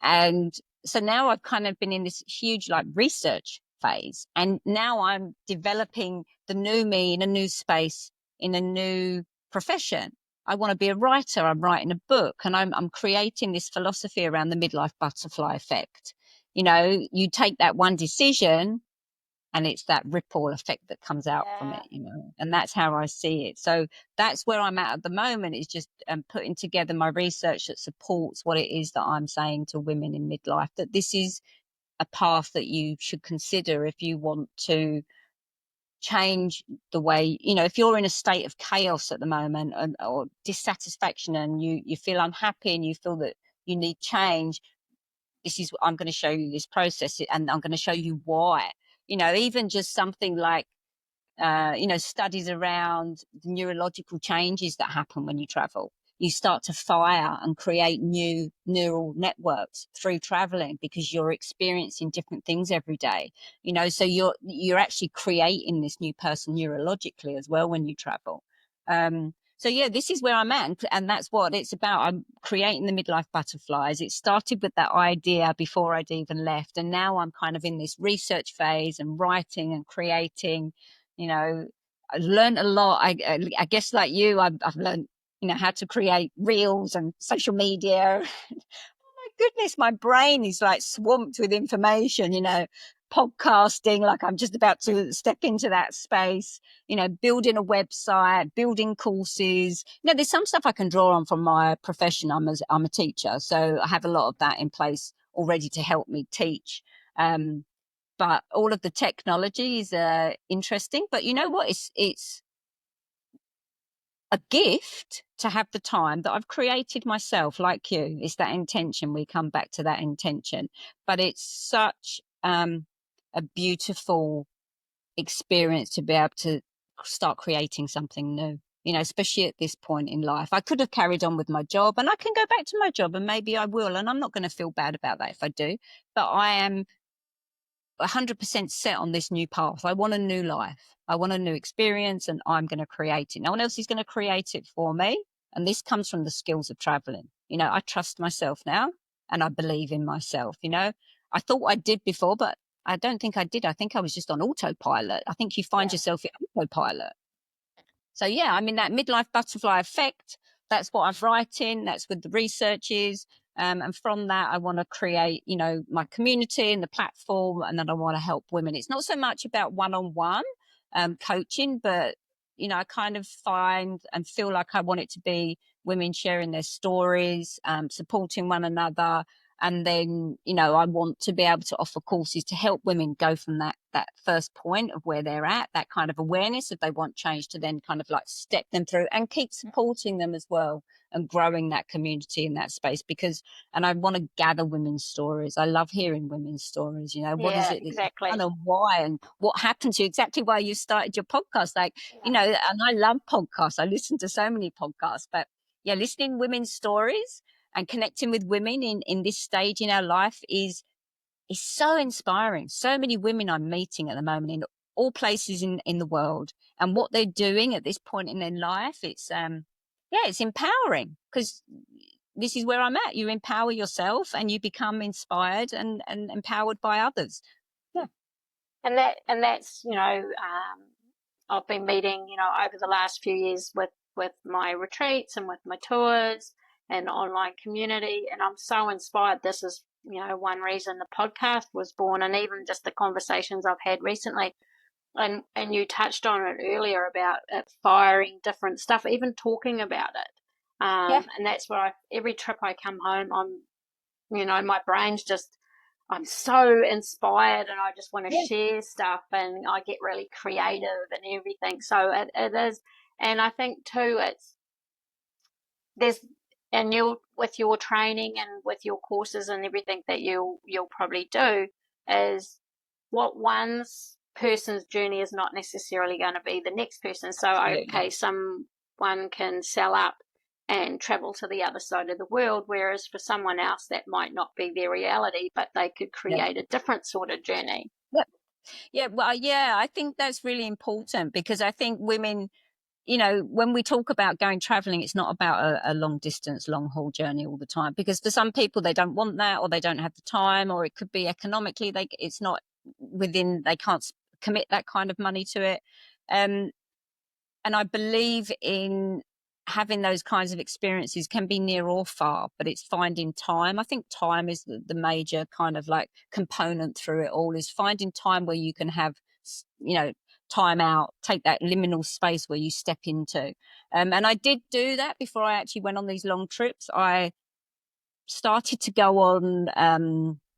And so now I've kind of been in this huge like research phase. And now I'm developing the new me in a new space, in a new profession. I want to be a writer. I'm writing a book, and I'm creating this philosophy around the midlife butterfly effect. You know, you take that one decision and it's that ripple effect that comes out from Yeah. it, you know, and that's how I see it. So that's where I'm at the moment, is just putting together my research that supports what it is that I'm saying to women in midlife, that this is a path that you should consider if you want to change the way, you know, if you're in a state of chaos at the moment, or dissatisfaction, and you feel unhappy and you feel that you need change. This is, I'm going to show you this process, and I'm going to show you why. You know, even just something like you know, studies around the neurological changes that happen when you travel. You start to fire and create new neural networks through traveling, because you're experiencing different things every day. You know, so you're actually creating this new person neurologically as well when you travel. So yeah, this is where I'm at, and that's what it's about. I'm creating the midlife butterflies. It started with that idea before I'd even left, and now I'm kind of in this research phase and writing and creating. You know, I learned a lot. I guess like you, I've learned, you know, how to create reels and social media. My goodness, my brain is like swamped with information, you know, podcasting, like I'm just about to step into that space, you know, building a website, building courses. You know, there's some stuff I can draw on from my profession. I'm a teacher, so I have a lot of that in place already to help me teach. But all of the technology is interesting. But you know what? It's a gift to have the time that I've created myself, like you. It's that intention. We come back to that intention. But it's such a beautiful experience to be able to start creating something new. You know, especially at this point in life. I could have carried on with my job, and I can go back to my job, and maybe I will. And I'm not going to feel bad about that if I do. But I am 100% set on this new path. I want a new life. I want a new experience, and I'm going to create it. No one else is going to create it for me. And this comes from the skills of traveling. You know, I trust myself now, and I believe in myself. You know, I thought I did before, but I don't think I did. I think I was just on autopilot. I think you find Yeah. yourself in autopilot. So yeah, I mean, that midlife butterfly effect, that's what I'm writing. That's what the research is. And from that, I want to create, you know, my community and the platform, and then I want to help women. It's not so much about one-on-one coaching, but, you know, I kind of find and feel like I want it to be women sharing their stories, supporting one another. And then, you know, I want to be able to offer courses to help women go from that first point of where they're at, that kind of awareness if they want change, to then kind of like step them through and keep supporting them as well, and growing that community in that space. Because, and I want to gather women's stories. I love hearing women's stories. You know, what is Yeah, it that you've done, exactly. and why, and what happened to you, exactly why you started your podcast. Like, you Yeah. know, and I love podcasts. I listen to so many podcasts, but yeah, listening women's stories and connecting with women in this stage in our life is so inspiring. So many women I'm meeting at the moment in all places in the world, and what they're doing at this point in their life, it's yeah, it's empowering, because this is where I'm at. You empower yourself and you become inspired and empowered by others. Yeah. And that's, you know, I've been meeting, you know, over the last few years with my retreats and with my tours, and online community, and I'm so inspired. This is, one reason the podcast was born, and even just the conversations I've had recently. And you touched on it earlier about it firing different stuff, even talking about it. And that's where every trip I come home, my brain's just, I'm so inspired, and I just want to share stuff, and I get really creative and everything. So it is, and I think too, you'll, with your training and with your courses and everything that you'll probably do, is what one's person's journey is not necessarily going to be the next person. So, okay, someone can sell up and travel to the other side of the world, whereas for someone else that might not be their reality, but they could create a different sort of journey. I think that's really important, because I think women, when we talk about going traveling, it's not about a long distance, long haul journey all the time, because for some people they don't want that, or they don't have the time, or it could be economically it's not they can't commit that kind of money to it. And I believe in having those kinds of experiences, can be near or far, but it's finding time. I think time is the major kind of like component through it all, is finding time where you can have, time out, take that liminal space where you step into. And I did do that before I actually went on these long trips. I started to go on,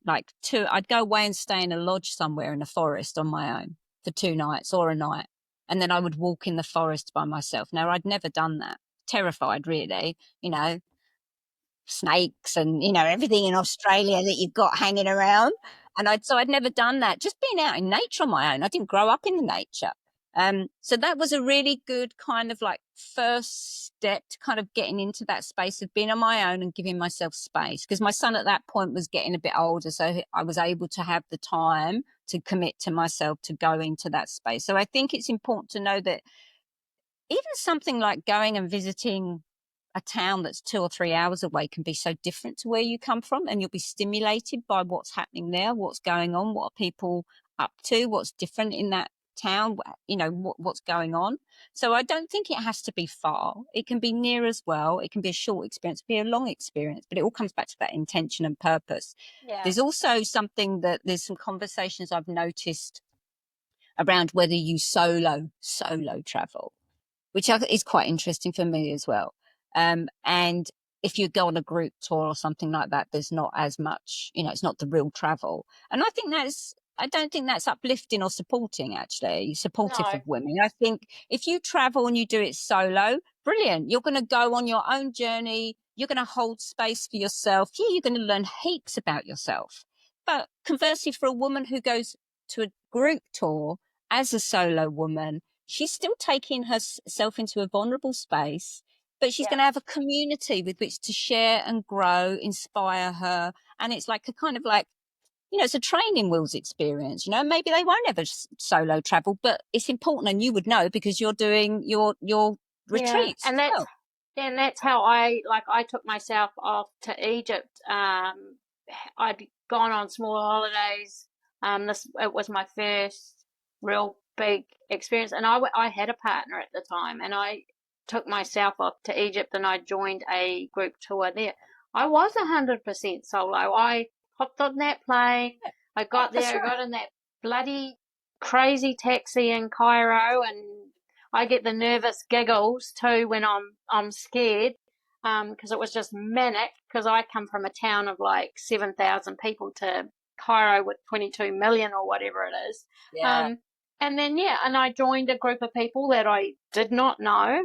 I'd go away and stay in a lodge somewhere in a forest on my own for 2 nights or a night. And then I would walk in the forest by myself. Now, I'd never done that. Terrified, really, snakes and, everything in Australia that you've got hanging around. And I'd never done that. Just being out in nature on my own. I didn't grow up in the nature. So that was a really good kind of like first step to kind of getting into that space of being on my own and giving myself space, because my son at that point was getting a bit older. So I was able to have the time to commit to myself to go into that space. So I think it's important to know that even something like going and visiting a town that's 2 or 3 hours away can be so different to where you come from, and you'll be stimulated by what's happening there, what's going on, what are people up to, what's different in that town, what's going on. So I don't think it has to be far. It can be near as well. It can be a short experience, be a long experience, but it all comes back to that intention and purpose. There's also there's some conversations I've noticed around whether you solo travel, which is quite interesting for me as well. And if you go on a group tour or something like that, there's not as much, it's not the real travel. And I don't think that's uplifting or supporting, actually, supportive of women. I think if you travel and you do it solo, brilliant. You're going to go on your own journey. You're going to hold space for yourself. Yeah, you're going to learn heaps about yourself. But conversely, for a woman who goes to a group tour as a solo woman, she's still taking herself into a vulnerable space, but she's going to have a community with which to share and grow, inspire her. And it's like a kind of like, it's a training wheels experience. Maybe they won't ever solo travel, but it's important, and you would know because you're doing your retreats. And that's how I took myself off to Egypt. I'd gone on small holidays. It was my first real big experience, and I had a partner at the time, and I took myself off to Egypt, and I joined a group tour there. I was 100% solo. I hopped on that plane. I got there. I got in that bloody crazy taxi in Cairo, and I get the nervous giggles too when I'm scared, because it was just manic. Because I come from a town of like 7,000 people to Cairo with 22 million or whatever it is. And then and I joined a group of people that I did not know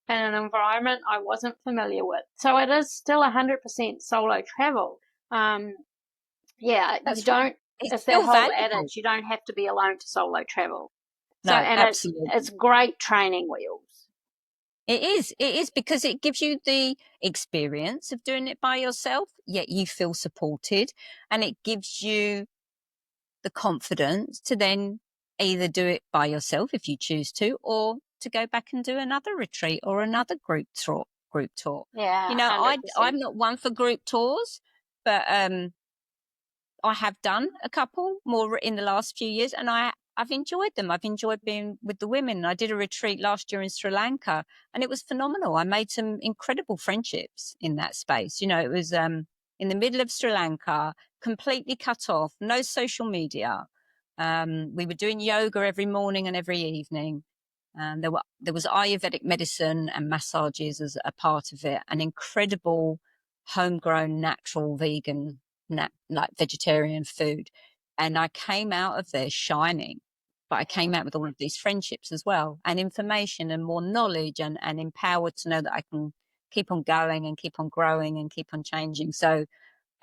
in an environment I wasn't familiar with. So it is still 100% solo travel. That's right. It's that whole adage, you don't have to be alone to solo travel. No, absolutely. It's great training wheels. It is because it gives you the experience of doing it by yourself, yet you feel supported, and it gives you the confidence to then either do it by yourself if you choose to, or to go back and do another retreat or another group tour. Yeah, I'm not one for group tours, but I have done a couple more in the last few years, and I I've enjoyed them. I've enjoyed being with the women. I did a retreat last year in Sri Lanka, and it was phenomenal. I made some incredible friendships in that space. It was in the middle of Sri Lanka, completely cut off, no social media. We were doing yoga every morning and every evening. There was Ayurvedic medicine and massages as a part of it, an incredible homegrown, natural, vegan, like vegetarian food. And I came out of there shining, but I came out with all of these friendships as well, and information and more knowledge, and empowered to know that I can keep on going and keep on growing and keep on changing. So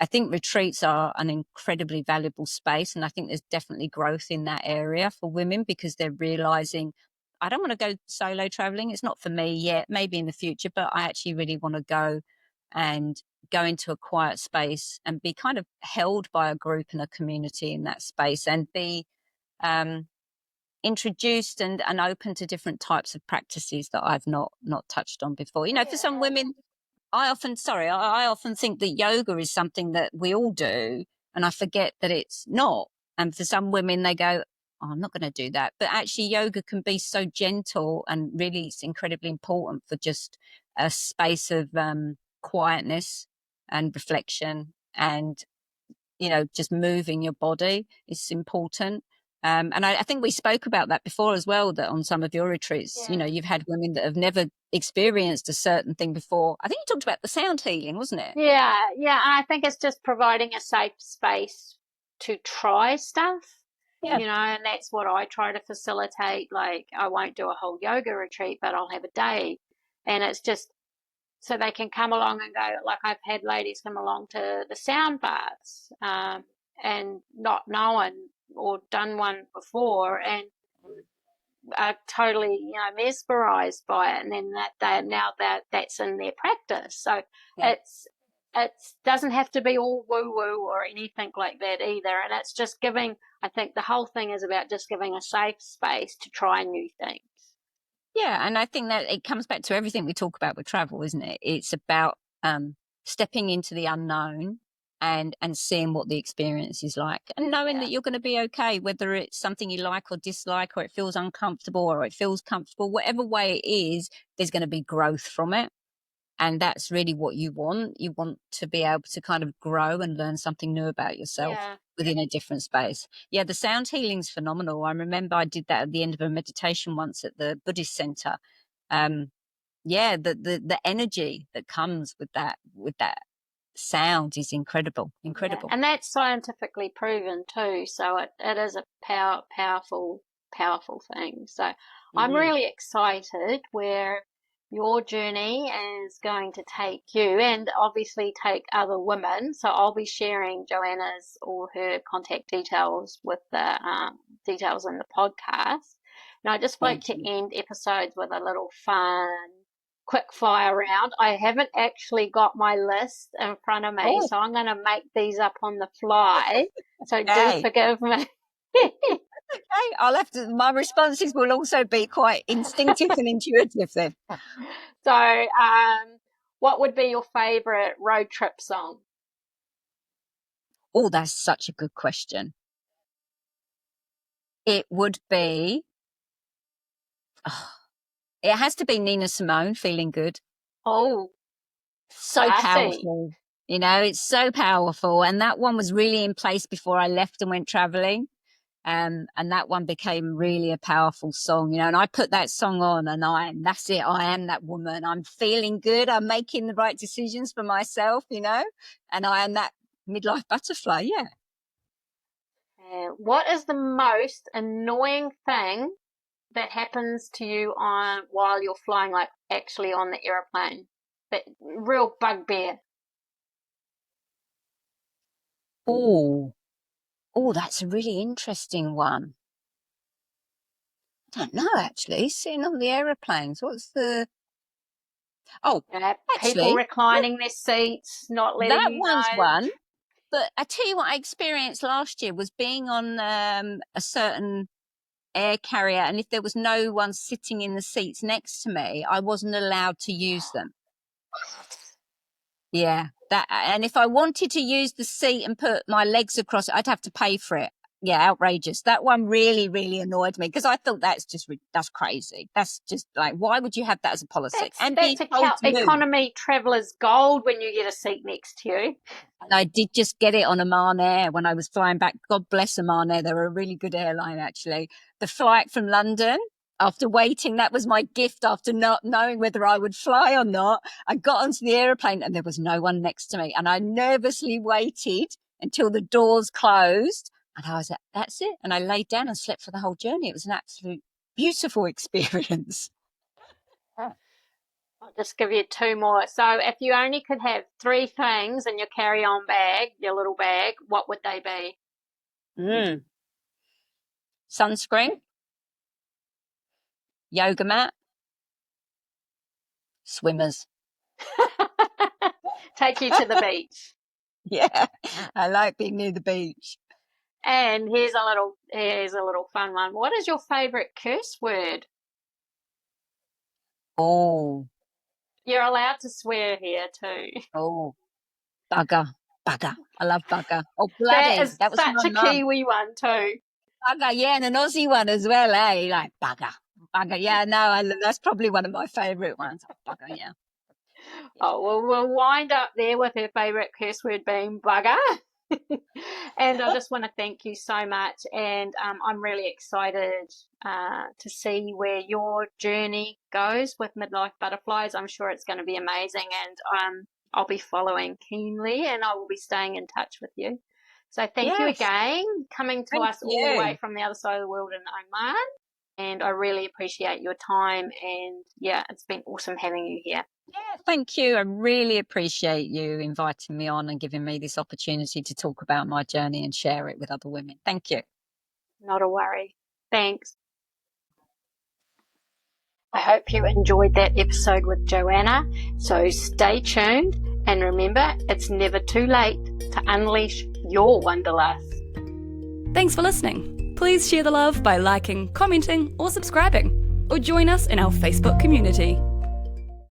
I think retreats are an incredibly valuable space. And I think there's definitely growth in that area for women, because they're realizing, I don't want to go solo traveling. It's not for me yet, maybe in the future, but I actually really want to go and go into a quiet space and be kind of held by a group and a community in that space, and be introduced and open to different types of practices that I've not touched on before. For some women, I often think that yoga is something that we all do, and I forget that it's not. And for some women, they go, "Oh, I'm not going to do that." But actually, yoga can be so gentle, and really, it's incredibly important for just a space of quietness and reflection, and just moving your body is important. And I think we spoke about that before as well, that on some of your retreats, you've had women that have never experienced a certain thing before. I think you talked about the sound healing, wasn't it? Yeah. And I think it's just providing a safe space to try stuff, Yeah. and that's what I try to facilitate. Like, I won't do a whole yoga retreat, but I'll have a day. And it's just so they can come along and go, like, I've had ladies come along to the sound baths, and not knowing or done one before, and are totally mesmerized by it, and then that's in their practice. So it's doesn't have to be all woo woo or anything like that either. And it's just giving, I think the whole thing is about just giving a safe space to try new things. Yeah, and I think that it comes back to everything we talk about with travel, isn't it? It's about stepping into the unknown and seeing what the experience is like, and knowing that you're going to be okay, whether it's something you like or dislike, or it feels uncomfortable or it feels comfortable. Whatever way it is, there's going to be growth from it. And that's really what you want. You want to be able to kind of grow and learn something new about yourself within a different space. Yeah, the sound healing's phenomenal. I remember I did that at the end of a meditation once at the Buddhist center. The energy that comes with that sound is incredible. Yeah. And that's scientifically proven too. So it is a powerful thing. So I'm really excited where your journey is going to take you, and obviously take other women. So I'll be sharing Joanna's or her contact details with the details in the podcast. And I just like to end episodes with a little fun quick fire round. I haven't actually got my list in front of me, so I'm going to make these up on the fly. So do forgive me. Okay, I'll have to. My responses will also be quite instinctive and intuitive then. So, what would be your favourite road trip song? Oh, that's such a good question. It would be. It has to be Nina Simone, "Feeling Good." Oh, so powerful. It's so powerful. And that one was really in place before I left and went traveling. And that one became really a powerful song, and I put that song on, and that's it. I am that woman. I'm feeling good. I'm making the right decisions for myself, and I am that midlife butterfly. Yeah. What is the most annoying thing that happens to you while you're flying, like actually on the airplane? That real bugbear. Oh, that's a really interesting one. I don't know, actually. Sitting on the aeroplanes, what's the... Oh, actually... People reclining their seats, not letting that you one's know. one. But I tell you what I experienced last year was being on a certain air carrier, and if there was no one sitting in the seats next to me, I wasn't allowed to use them. Yeah, and if I wanted to use the seat and put my legs across it, I'd have to pay for it. Yeah, outrageous. That one really, really annoyed me because I thought that's crazy. That's just like, why would you have that as a policy? And being That's told to move. economy traveller's gold when you get a seat next to you. And I did just get it on Oman Air when I was flying back. God bless Oman Air. They're a really good airline, actually. The flight from London, after waiting, that was my gift after not knowing whether I would fly or not. I got onto the aeroplane and there was no one next to me. And I nervously waited until the doors closed. And I was like, that's it. And I laid down and slept for the whole journey. It was an absolute beautiful experience. I'll just give you two more. So if you only could have three things in your carry-on bag, your little bag, what would they be? Sunscreen, yoga mat, swimmers. Take you to the beach. Yeah, I like being near the beach. And here's a little fun one. What is your favourite curse word? Oh, You're allowed to swear here too. oh, bugger. I love bugger. Oh, That bloody. is That was such my a mum. Kiwi one too. Bugger, yeah, and an Aussie one as well, eh? Like, bugger. Yeah, no, that's probably one of my favourite ones. Bugger, yeah. Oh, well, we'll wind up there with her favourite curse word being bugger. And I just want to thank you so much. And I'm really excited to see where your journey goes with Midlife Butterflies. I'm sure it's going to be amazing. And I'll be following keenly and I will be staying in touch with you. So thank you Yes. again, coming to Thank us all the you. way from the other side of the world in Oman. And I really appreciate your time. And yeah, it's been awesome having you here. Yeah, thank you. I really appreciate you inviting me on and giving me this opportunity to talk about my journey and share it with other women. Thank you. Not a worry. Thanks. I hope you enjoyed that episode with Joanna. So stay tuned and remember, it's never too late to unleash your wanderlust. Thanks for listening. Please share the love by liking, commenting, or subscribing, or join us in our Facebook community.